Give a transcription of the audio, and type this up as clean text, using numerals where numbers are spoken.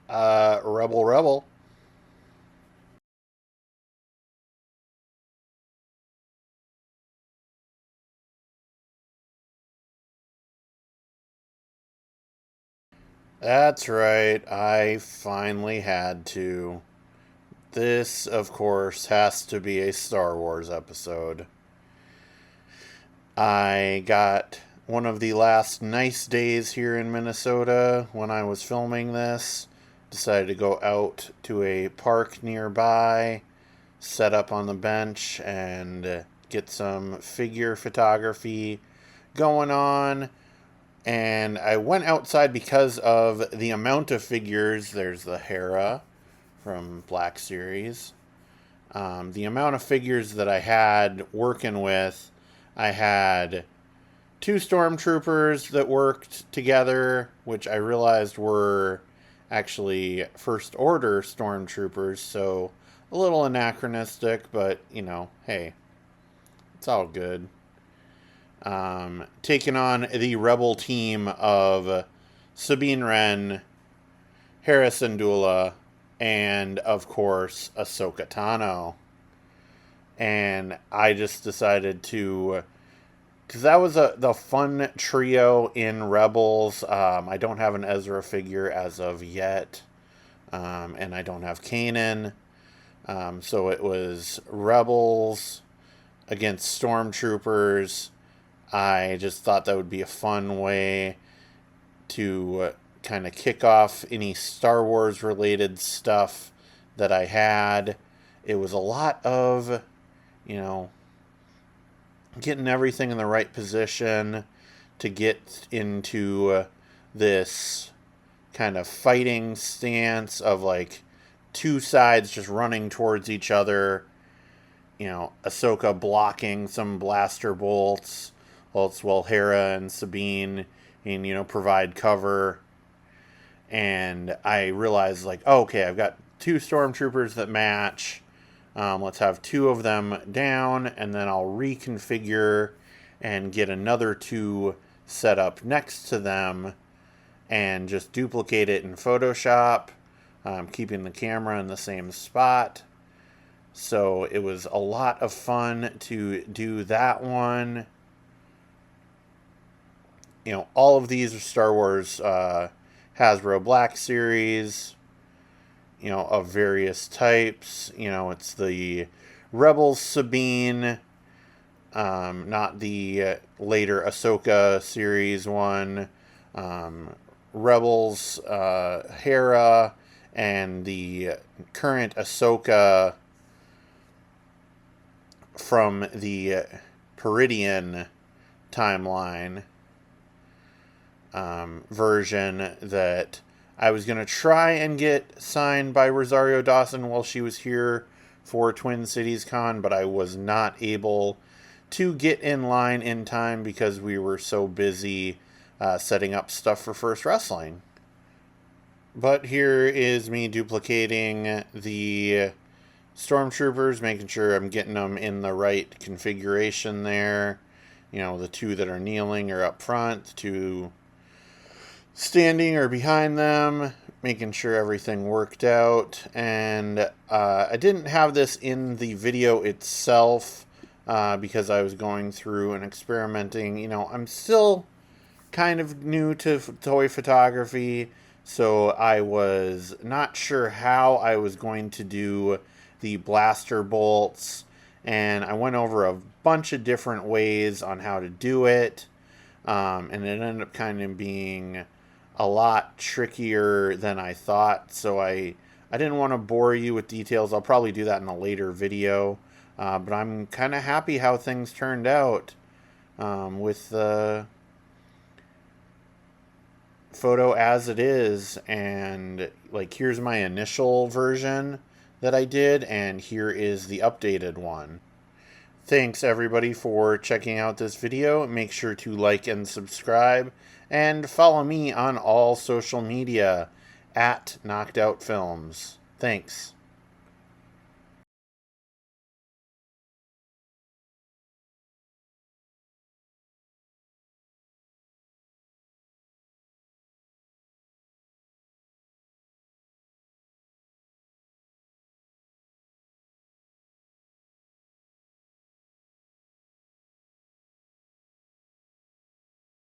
Rebel Rebel. That's right, I finally had to. This, of course, has to be a Star Wars episode. I got one of the last nice days here in Minnesota when I was filming this. Decided to go out to a park nearby, set up on the bench, and get some figure photography going on. And I went outside because of the amount of figures. There's the Hera from Black Series. The amount of figures that I had working with, I had two Stormtroopers that worked together, which I realized were actually First Order Stormtroopers, so a little anachronistic, but, hey, it's all good. Taking on the rebel team of Sabine, Wren, Hera, Syndulla, and, of course, Ahsoka Tano. And I just decided to, because that was the fun trio in Rebels. I don't have an Ezra figure as of yet, and I don't have Kanan. So it was Rebels against Stormtroopers. I just thought that would be a fun way to kind of kick off any Star Wars related stuff that I had. It was a lot of, getting everything in the right position to get into this kind of fighting stance of like two sides just running towards each other. Ahsoka blocking some blaster bolts, while Hera and Sabine, and provide cover. And I realized, like, oh, okay, I've got two Stormtroopers that match. Let's have two of them down, and then I'll reconfigure and get another two set up next to them and just duplicate it in Photoshop, keeping the camera in the same spot. So it was a lot of fun to do that one. All of these are Star Wars Hasbro Black Series, of various types. It's the Rebels Sabine, not the later Ahsoka series one. Rebels Hera, and the current Ahsoka from the Peridian timeline version that I was going to try and get signed by Rosario Dawson while she was here for Twin Cities Con, but I was not able to get in line in time because we were so busy setting up stuff for First Wrestling. But here is me duplicating the Stormtroopers, making sure I'm getting them in the right configuration there. The two that are kneeling are up front, the two standing or behind them, making sure everything worked out. And I didn't have this in the video itself because I was going through and experimenting. I'm still kind of new to toy photography, so I was not sure how I was going to do the blaster bolts, and I went over a bunch of different ways on how to do it, and it ended up kind of being a lot trickier than I thought, so I didn't want to bore you with details. I'll probably do that in a later video, but I'm kind of happy how things turned out with the photo as it is. And like, here's my initial version that I did, and here is the updated one. Thanks everybody for checking out this video. Make sure to like and subscribe, and follow me on all social media at Knocked Out Films. Thanks.